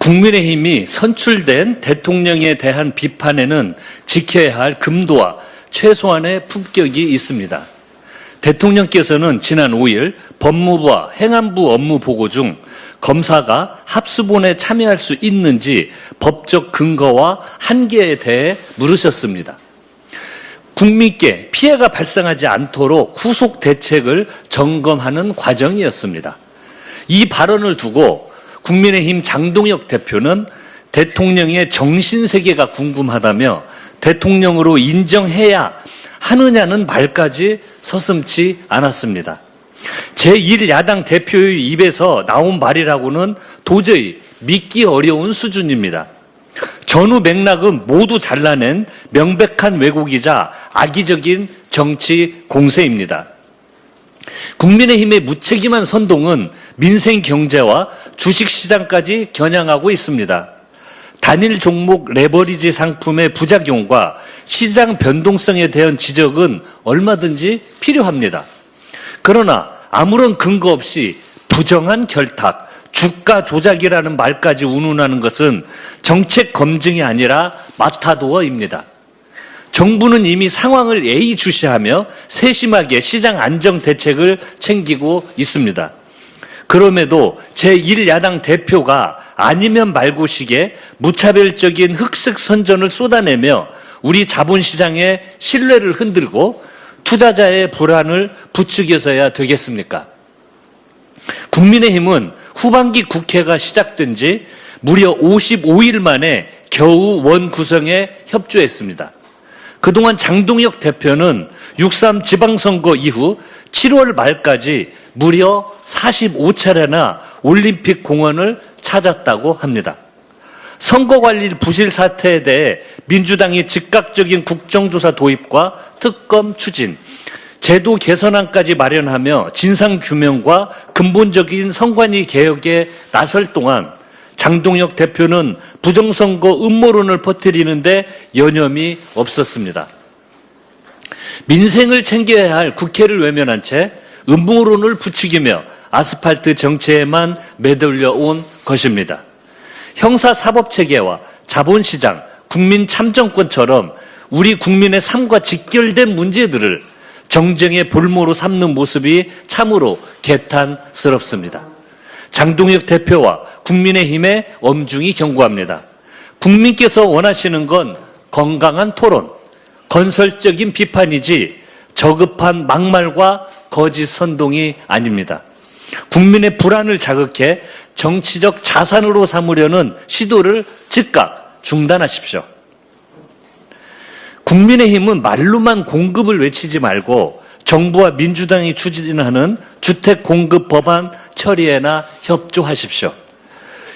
국민의힘이 선출된 대통령에 대한 비판에는 지켜야 할 금도와 최소한의 품격이 있습니다. 대통령께서는 지난 5일 법무부와 행안부 업무 보고 중 검사가 합수본에 참여할 수 있는지 법적 근거와 한계에 대해 물으셨습니다. 국민께 피해가 발생하지 않도록 후속 대책을 점검하는 과정이었습니다. 이 발언을 두고 국민의힘 장동혁 대표는 대통령의 정신세계가 궁금하다며 대통령으로 인정해야 하느냐는 말까지 서슴지 않았습니다. 제1야당 대표의 입에서 나온 말이라고는 도저히 믿기 어려운 수준입니다. 전후 맥락은 모두 잘라낸 명백한 왜곡이자 악의적인 정치 공세입니다. 국민의힘의 무책임한 선동은 민생 경제와 주식시장까지 겨냥하고 있습니다. 단일 종목 레버리지 상품의 부작용과 시장 변동성에 대한 지적은 얼마든지 필요합니다. 그러나 아무런 근거 없이 부정한 결탁, 주가 조작이라는 말까지 운운하는 것은 정책 검증이 아니라 마타도어입니다. 정부는 이미 상황을 예의주시하며 세심하게 시장 안정 대책을 챙기고 있습니다. 그럼에도 제1야당 대표가 아니면 말고식의 무차별적인 흑색 선전을 쏟아내며 우리 자본시장의 신뢰를 흔들고 투자자의 불안을 부추겨서야 되겠습니까? 국민의힘은 후반기 국회가 시작된 지 무려 55일 만에 겨우 원 구성에 협조했습니다. 그동안 장동혁 대표는 6.3 지방선거 이후 7월 말까지 무려 45차례나 올림픽 공원을 찾았다고 합니다. 선거관리 부실 사태에 대해 민주당이 즉각적인 국정조사 도입과 특검 추진, 제도 개선안까지 마련하며 진상규명과 근본적인 선관위 개혁에 나설 동안 장동혁 대표는 부정선거 음모론을 퍼뜨리는데 여념이 없었습니다. 민생을 챙겨야 할 국회를 외면한 채 음모론을 부추기며 아스팔트 정체에만 매달려 온 것입니다. 형사사법체계와 자본시장, 국민참정권처럼 우리 국민의 삶과 직결된 문제들을 정쟁의 볼모로 삼는 모습이 참으로 개탄스럽습니다. 장동혁 대표와 국민의힘에 엄중히 경고합니다. 국민께서 원하시는 건 건강한 토론, 건설적인 비판이지 저급한 막말과 거짓 선동이 아닙니다. 국민의 불안을 자극해 정치적 자산으로 삼으려는 시도를 즉각 중단하십시오. 국민의힘은 말로만 공급을 외치지 말고 정부와 민주당이 추진하는 주택 공급 법안 처리에나 협조하십시오.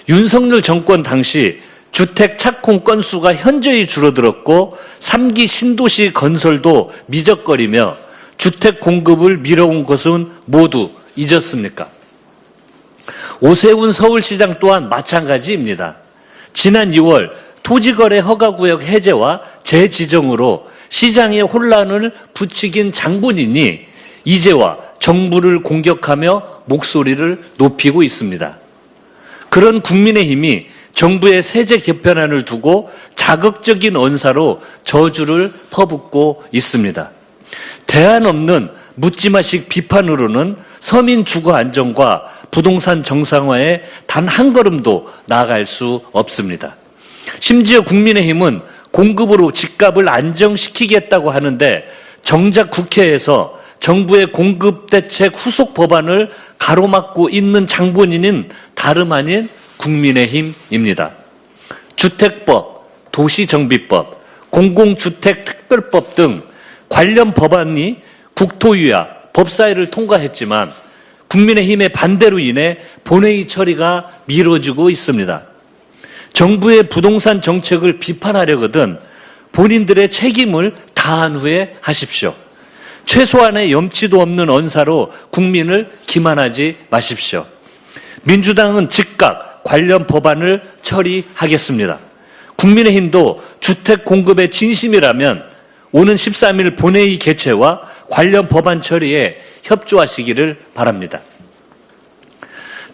윤석열 정권 당시 주택 착공 건수가 현저히 줄어들었고 3기 신도시 건설도 미적거리며 주택 공급을 미뤄온 것은 모두 잊었습니까? 오세훈 서울시장 또한 마찬가지입니다. 지난 2월 토지거래 허가구역 해제와 재지정으로 시장의 혼란을 부추긴 장본인이 이제와 정부를 공격하며 목소리를 높이고 있습니다. 그런 국민의힘이 정부의 세제 개편안을 두고 자극적인 언사로 저주를 퍼붓고 있습니다. 대안 없는 묻지마식 비판으로는 서민 주거 안정과 부동산 정상화에 단 한 걸음도 나아갈 수 없습니다. 심지어 국민의힘은 공급으로 집값을 안정시키겠다고 하는데 정작 국회에서 정부의 공급대책 후속 법안을 가로막고 있는 장본인은 다름 아닌 국민의힘입니다. 주택법, 도시정비법, 공공주택특별법 등 관련 법안이 국토위와 법사위를 통과했지만 국민의힘의 반대로 인해 본회의 처리가 미뤄지고 있습니다. 정부의 부동산 정책을 비판하려거든 본인들의 책임을 다한 후에 하십시오. 최소한의 염치도 없는 언사로 국민을 기만하지 마십시오. 민주당은 즉각 관련 법안을 처리하겠습니다. 국민의힘도 주택 공급의 진심이라면 오는 13일 본회의 개최와 관련 법안 처리에 협조하시기를 바랍니다.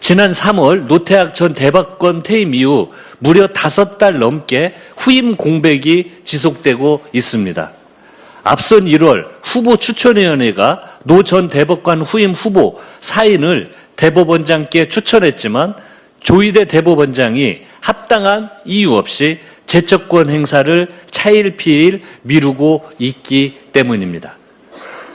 지난 3월 노태학 전 대법관 퇴임 이후 무려 5달 넘게 후임 공백이 지속되고 있습니다. 앞선 1월 후보 추천위원회가 노 전 대법관 후임 후보 4인을 대법원장께 추천했지만 조희대 대법원장이 합당한 이유 없이 제척권 행사를 차일피일 미루고 있기 때문입니다.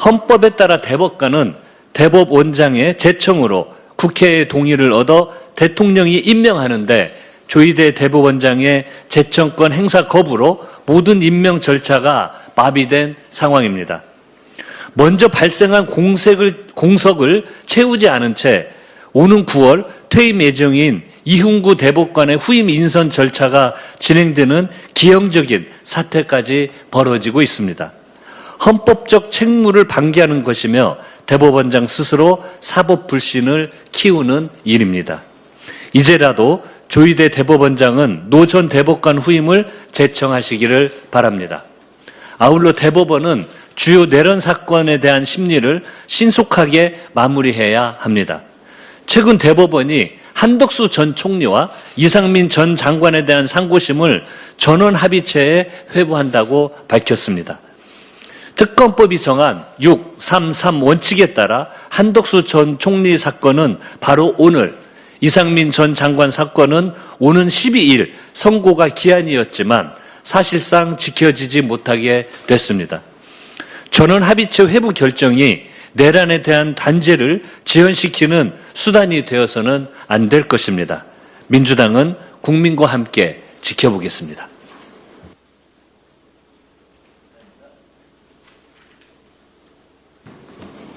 헌법에 따라 대법관은 대법원장의 제청으로 국회의 동의를 얻어 대통령이 임명하는데 조희대 대법원장의 제청권 행사 거부로 모든 임명 절차가 마비된 상황입니다. 먼저 발생한 공석을 채우지 않은 채 오는 9월 퇴임 예정인 이훈구 대법관의 후임 인선 절차가 진행되는 기형적인 사태까지 벌어지고 있습니다. 헌법적 책무를 방기하는 것이며 대법원장 스스로 사법 불신을 키우는 일입니다. 이제라도 조희대 대법원장은 노 전 대법관 후임을 제청하시기를 바랍니다. 아울러 대법원은 주요 내란 사건에 대한 심리를 신속하게 마무리해야 합니다. 최근 대법원이 한덕수 전 총리와 이상민 전 장관에 대한 상고심을 전원 합의체에 회부한다고 밝혔습니다. 특검법이 정한 633 원칙에 따라 한덕수 전 총리 사건은 바로 오늘, 이상민 전 장관 사건은 오는 12일 선고가 기한이었지만 사실상 지켜지지 못하게 됐습니다. 전원 합의체 회부 결정이 내란에 대한 단죄를 지연시키는 수단이 되어서는 안 될 것입니다. 민주당은 국민과 함께 지켜보겠습니다.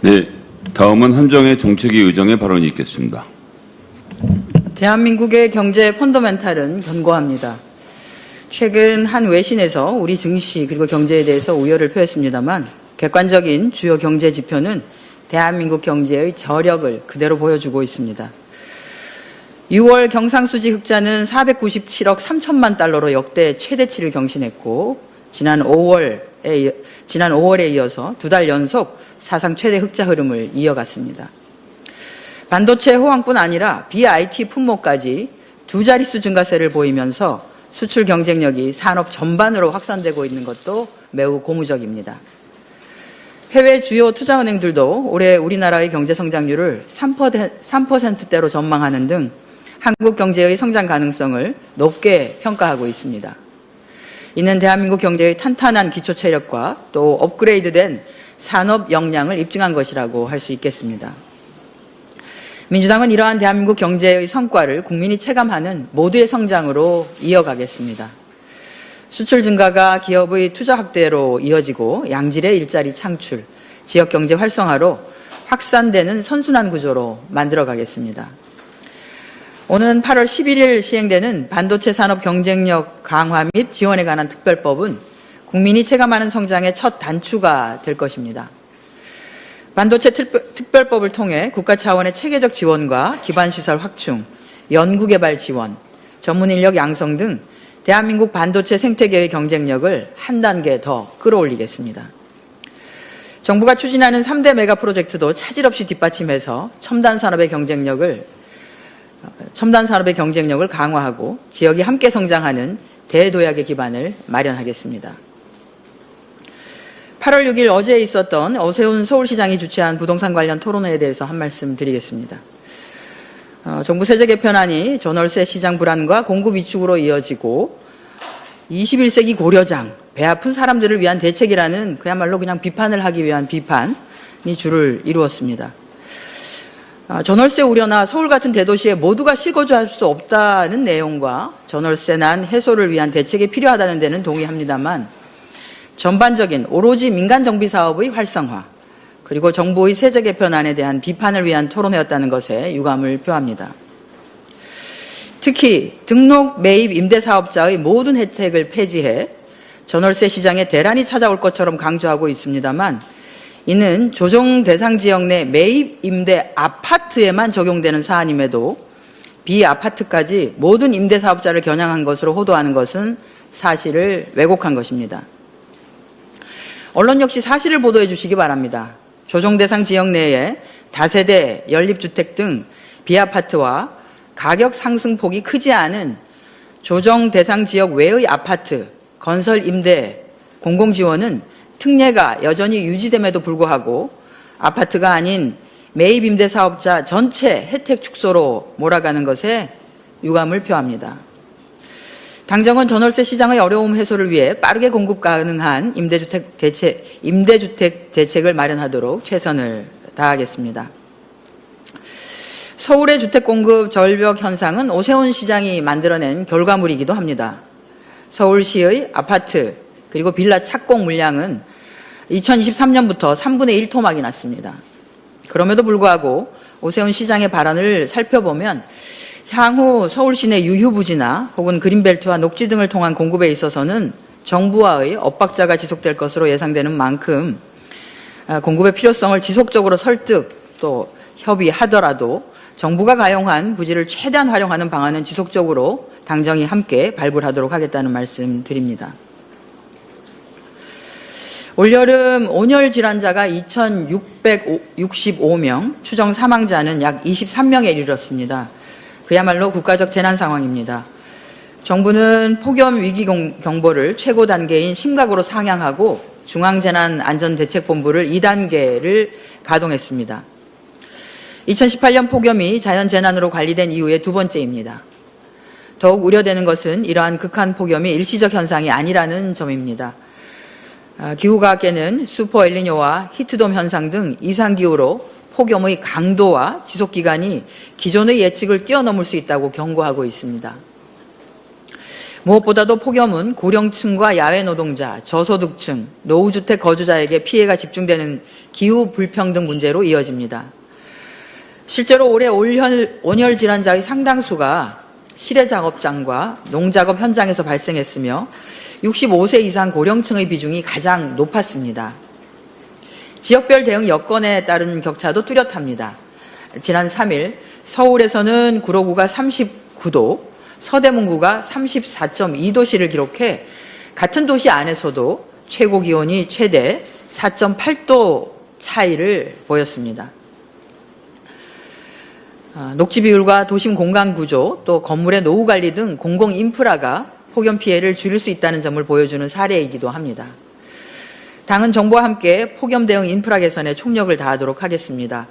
네, 다음은 한정혜 정책위 의장의 발언이 있겠습니다. 대한민국의 경제 펀더멘탈은 견고합니다. 최근 한 외신에서 우리 증시 그리고 경제에 대해서 우려를 표했습니다만 객관적인 주요 경제 지표는 대한민국 경제의 저력을 그대로 보여주고 있습니다. 6월 경상수지 흑자는 497억 3천만 달러로 역대 최대치를 경신했고 지난 5월에 이어서 2달 연속 사상 최대 흑자 흐름을 이어갔습니다. 반도체 호황뿐 아니라 BIT 품목까지 두 자릿수 증가세를 보이면서 수출 경쟁력이 산업 전반으로 확산되고 있는 것도 매우 고무적입니다. 해외 주요 투자은행들도 올해 우리나라의 경제 성장률을 3%대로 전망하는 등 한국 경제의 성장 가능성을 높게 평가하고 있습니다. 이는 대한민국 경제의 탄탄한 기초 체력과 또 업그레이드된 산업 역량을 입증한 것이라고 할 수 있겠습니다. 민주당은 이러한 대한민국 경제의 성과를 국민이 체감하는 모두의 성장으로 이어가겠습니다. 수출 증가가 기업의 투자 확대로 이어지고 양질의 일자리 창출, 지역 경제 활성화로 확산되는 선순환 구조로 만들어가겠습니다. 오는 8월 11일 시행되는 반도체 산업 경쟁력 강화 및 지원에 관한 특별법은 국민이 체감하는 성장의 첫 단추가 될 것입니다. 반도체 특별법을 통해 국가 차원의 체계적 지원과 기반시설 확충, 연구개발 지원, 전문인력 양성 등 대한민국 반도체 생태계의 경쟁력을 한 단계 더 끌어올리겠습니다. 정부가 추진하는 3대 메가 프로젝트도 차질 없이 뒷받침해서 첨단 산업의 경쟁력을 강화하고 지역이 함께 성장하는 대도약의 기반을 마련하겠습니다. 8월 6일 어제 있었던 오세훈 서울시장이 주최한 부동산 관련 토론회에 대해서 한 말씀 드리겠습니다. 정부 세제 개편안이 전월세 시장 불안과 공급 위축으로 이어지고 21세기 고려장, 배 아픈 사람들을 위한 대책이라는 그야말로 그냥 비판을 하기 위한 비판이 주를 이루었습니다. 전월세 우려나 서울 같은 대도시에 모두가 실거주할 수 없다는 내용과 전월세 난 해소를 위한 대책이 필요하다는 데는 동의합니다만 전반적인 오로지 민간 정비 사업의 활성화 그리고 정부의 세제 개편안에 대한 비판을 위한 토론회였다는 것에 유감을 표합니다. 특히 등록 매입 임대사업자의 모든 혜택을 폐지해 전월세 시장에 대란이 찾아올 것처럼 강조하고 있습니다만 이는 조정 대상 지역 내 매입 임대 아파트에만 적용되는 사안임에도 비아파트까지 모든 임대사업자를 겨냥한 것으로 호도하는 것은 사실을 왜곡한 것입니다. 언론 역시 사실을 보도해 주시기 바랍니다. 조정 대상 지역 내에 다세대, 연립주택 등 비아파트와 가격 상승폭이 크지 않은 조정 대상 지역 외의 아파트, 건설 임대, 공공지원은 특례가 여전히 유지됨에도 불구하고 아파트가 아닌 매입 임대 사업자 전체 혜택 축소로 몰아가는 것에 유감을 표합니다. 당정은 전월세 시장의 어려움 해소를 위해 빠르게 공급 가능한 임대주택 대책을 마련하도록 최선을 다하겠습니다. 서울의 주택 공급 절벽 현상은 오세훈 시장이 만들어낸 결과물이기도 합니다. 서울시의 아파트 그리고 빌라 착공 물량은 2023년부터 3분의 1 토막이 났습니다. 그럼에도 불구하고 오세훈 시장의 발언을 살펴보면 향후 서울 시내 유휴부지나 혹은 그린벨트와 녹지 등을 통한 공급에 있어서는 정부와의 엇박자가 지속될 것으로 예상되는 만큼 공급의 필요성을 지속적으로 설득 또 협의하더라도 정부가 가용한 부지를 최대한 활용하는 방안은 지속적으로 당정이 함께 발굴하도록 하겠다는 말씀 드립니다. 올여름 온열 질환자가 2,665명, 추정 사망자는 약 23명에 이르렀습니다. 그야말로 국가적 재난 상황입니다. 정부는 폭염 위기 경보를 최고 단계인 심각으로 상향하고 중앙재난안전대책본부를 2단계를 가동했습니다. 2018년 폭염이 자연재난으로 관리된 이후에 두 번째입니다. 더욱 우려되는 것은 이러한 극한 폭염이 일시적 현상이 아니라는 점입니다. 기후과학계는 슈퍼 엘니뇨와 히트돔 현상 등 이상기후로 폭염의 강도와 지속기간이 기존의 예측을 뛰어넘을 수 있다고 경고하고 있습니다. 무엇보다도 폭염은 고령층과 야외 노동자, 저소득층, 노후주택 거주자에게 피해가 집중되는 기후 불평등 문제로 이어집니다. 실제로 올해 온열 질환자의 상당수가 실외 작업장과 농작업 현장에서 발생했으며 65세 이상 고령층의 비중이 가장 높았습니다. 지역별 대응 여건에 따른 격차도 뚜렷합니다. 지난 3일 서울에서는 구로구가 39도, 서대문구가 34.2도씨를 기록해 같은 도시 안에서도 최고 기온이 최대 4.8도 차이를 보였습니다. 녹지 비율과 도심 공간 구조, 또 건물의 노후 관리 등 공공 인프라가 폭염 피해를 줄일 수 있다는 점을 보여주는 사례이기도 합니다. 당은 정부와 함께 폭염 대응 인프라 개선에 총력을 다하도록 하겠습니다.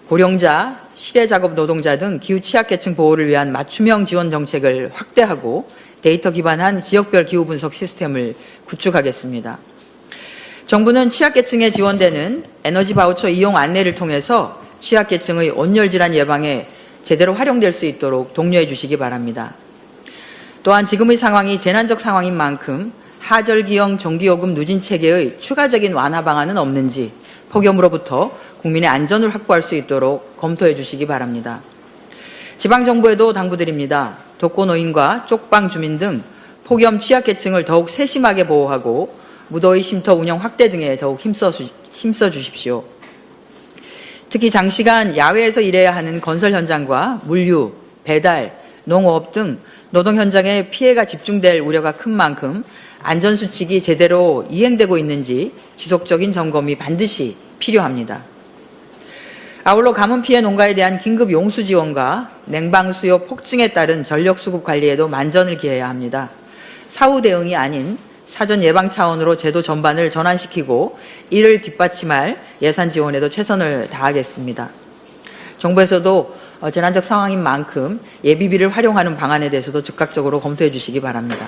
고령자, 실외 작업 노동자 등 기후 취약계층 보호를 위한 맞춤형 지원 정책을 확대하고 데이터 기반한 지역별 기후 분석 시스템을 구축하겠습니다. 정부는 취약계층에 지원되는 에너지 바우처 이용 안내를 통해서 취약계층의 온열 질환 예방에 제대로 활용될 수 있도록 독려해 주시기 바랍니다. 또한 지금의 상황이 재난적 상황인 만큼 하절기형 전기요금 누진 체계의 추가적인 완화 방안은 없는지 폭염으로부터 국민의 안전을 확보할 수 있도록 검토해 주시기 바랍니다. 지방정부에도 당부드립니다. 독거노인과 쪽방 주민 등 폭염 취약계층을 더욱 세심하게 보호하고 무더위 쉼터 운영 확대 등에 더욱 힘써 주십시오. 특히 장시간 야외에서 일해야 하는 건설 현장과 물류, 배달, 농업 등 노동 현장에 피해가 집중될 우려가 큰 만큼 안전수칙이 제대로 이행되고 있는지 지속적인 점검이 반드시 필요합니다. 아울러 가뭄 피해 농가에 대한 긴급 용수 지원과 냉방 수요 폭증에 따른 전력 수급 관리에도 만전을 기해야 합니다. 사후 대응이 아닌 사전 예방 차원으로 제도 전반을 전환시키고 이를 뒷받침할 예산 지원에도 최선을 다하겠습니다. 정부에서도 재난적 상황인 만큼 예비비를 활용하는 방안에 대해서도 즉각적으로 검토해 주시기 바랍니다.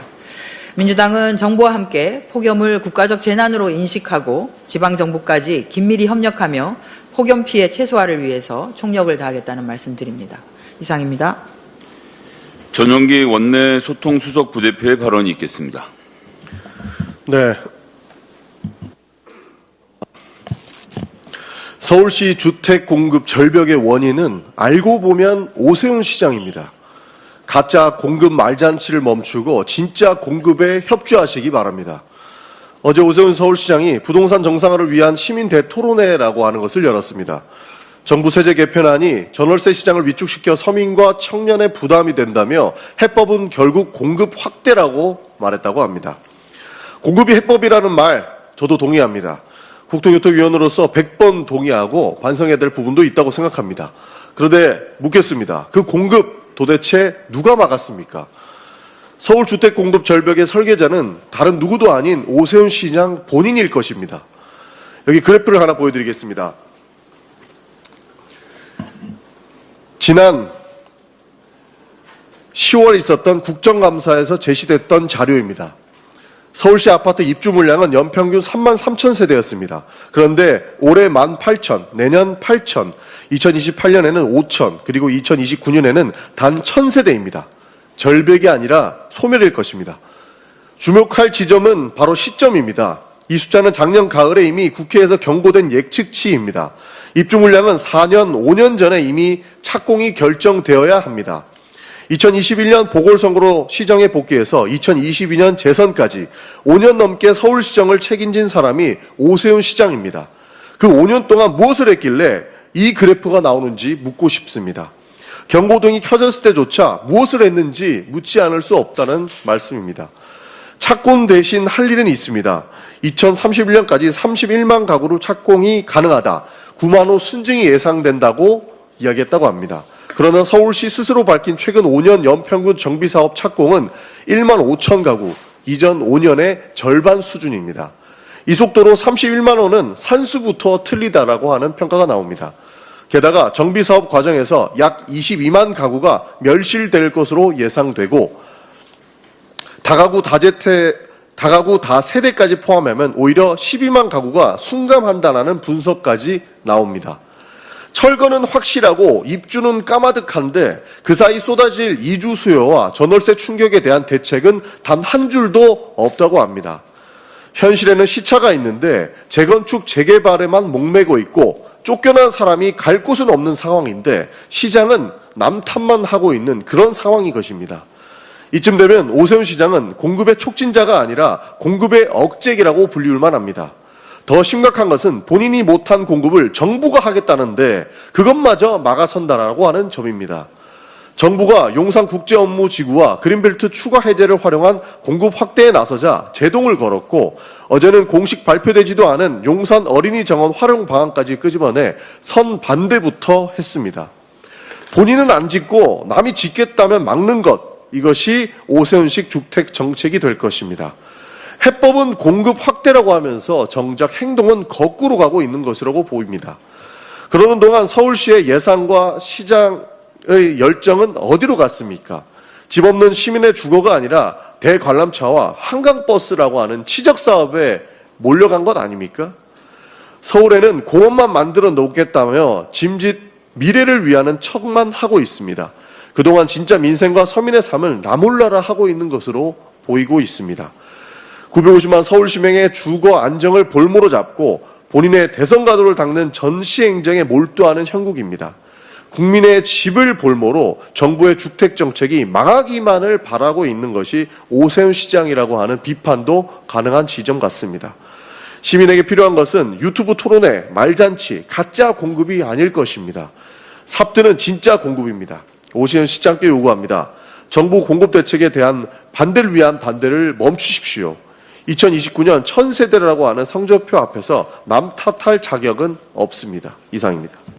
민주당은 정부와 함께 폭염을 국가적 재난으로 인식하고 지방정부까지 긴밀히 협력하며 폭염 피해 최소화를 위해서 총력을 다하겠다는 말씀드립니다. 이상입니다. 전용기 원내 소통수석 부대표의 발언이 있겠습니다. 네. 서울시 주택 공급 절벽의 원인은 알고 보면 오세훈 시장입니다. 가짜 공급 말잔치를 멈추고 진짜 공급에 협조하시기 바랍니다. 어제 오세훈 서울시장이 부동산 정상화를 위한 시민 대토론회라고 하는 것을 열었습니다. 정부 세제 개편안이 전월세 시장을 위축시켜 서민과 청년의 부담이 된다며 해법은 결국 공급 확대라고 말했다고 합니다. 공급이 해법이라는 말 저도 동의합니다. 국토교통위원으로서 100번 동의하고 반성해야 될 부분도 있다고 생각합니다. 그런데 묻겠습니다. 그 공급 도대체 누가 막았습니까? 서울 주택 공급 절벽의 설계자는 다른 누구도 아닌 오세훈 시장 본인일 것입니다. 여기 그래프를 하나 보여드리겠습니다. 지난 10월 있었던 국정감사에서 제시됐던 자료입니다. 서울시 아파트 입주 물량은 연평균 3만 3천 세대였습니다. 그런데 올해 18,000, 내년 8,000, 2028년에는 5,000, 그리고 2029년에는 단 1,000세대입니다. 절벽이 아니라 소멸일 것입니다. 주목할 지점은 바로 시점입니다. 이 숫자는 작년 가을에 이미 국회에서 경고된 예측치입니다. 입주 물량은 4년, 5년 전에 이미 착공이 결정되어야 합니다. 2021년 보궐선거로 시정에 복귀해서 2022년 재선까지 5년 넘게 서울시정을 책임진 사람이 오세훈 시장입니다. 그 5년 동안 무엇을 했길래 이 그래프가 나오는지 묻고 싶습니다. 경고등이 켜졌을 때조차 무엇을 했는지 묻지 않을 수 없다는 말씀입니다. 착공 대신 할 일은 있습니다. 2031년까지 31만 가구로 착공이 가능하다. 9만 호 순증이 예상된다고 이야기했다고 합니다. 그러나 서울시 스스로 밝힌 최근 5년 연평균 정비사업 착공은 1만 5천 가구, 이전 5년의 절반 수준입니다. 이 속도로 31만 호는 산수부터 틀리다라고 하는 평가가 나옵니다. 게다가 정비사업 과정에서 약 22만 가구가 멸실될 것으로 예상되고 다가구 다세대까지 포함하면 오히려 12만 가구가 순감한다라는 분석까지 나옵니다. 철거는 확실하고 입주는 까마득한데 그 사이 쏟아질 이주 수요와 전월세 충격에 대한 대책은 단 한 줄도 없다고 합니다. 현실에는 시차가 있는데 재건축 재개발에만 목매고 있고 쫓겨난 사람이 갈 곳은 없는 상황인데 시장은 남 탓만 하고 있는 그런 상황인 것입니다. 이쯤 되면 오세훈 시장은 공급의 촉진자가 아니라 공급의 억제기라고 불리울 만합니다. 더 심각한 것은 본인이 못한 공급을 정부가 하겠다는데 그것마저 막아선다라고 하는 점입니다. 정부가 용산국제업무지구와 그린벨트 추가 해제를 활용한 공급 확대에 나서자 제동을 걸었고 어제는 공식 발표되지도 않은 용산 어린이정원 활용 방안까지 끄집어내 선반대부터 했습니다. 본인은 안 짓고 남이 짓겠다면 막는 것, 이것이 오세훈식 주택 정책이 될 것입니다. 해법은 공급 확대라고 하면서 정작 행동은 거꾸로 가고 있는 것이라고 보입니다. 그러는 동안 서울시의 예산과 시장의 열정은 어디로 갔습니까? 집 없는 시민의 주거가 아니라 대관람차와 한강버스라고 하는 치적사업에 몰려간 것 아닙니까? 서울에는 공원만 만들어 놓겠다며 짐짓 미래를 위하는 척만 하고 있습니다. 그동안 진짜 민생과 서민의 삶을 나몰라라 하고 있는 것으로 보이고 있습니다. 950만 서울시민의 주거 안정을 볼모로 잡고 본인의 대선 가도를 닦는 전시행정에 몰두하는 형국입니다. 국민의 집을 볼모로 정부의 주택정책이 망하기만을 바라고 있는 것이 오세훈 시장이라고 하는 비판도 가능한 지점 같습니다. 시민에게 필요한 것은 유튜브 토론회, 말잔치, 가짜 공급이 아닐 것입니다. 삽드는 진짜 공급입니다. 오세훈 시장께 요구합니다. 정부 공급 대책에 대한 반대를 위한 반대를 멈추십시오. 2029년 1000세대라고 하는 성적표 앞에서 남 탓할 자격은 없습니다. 이상입니다.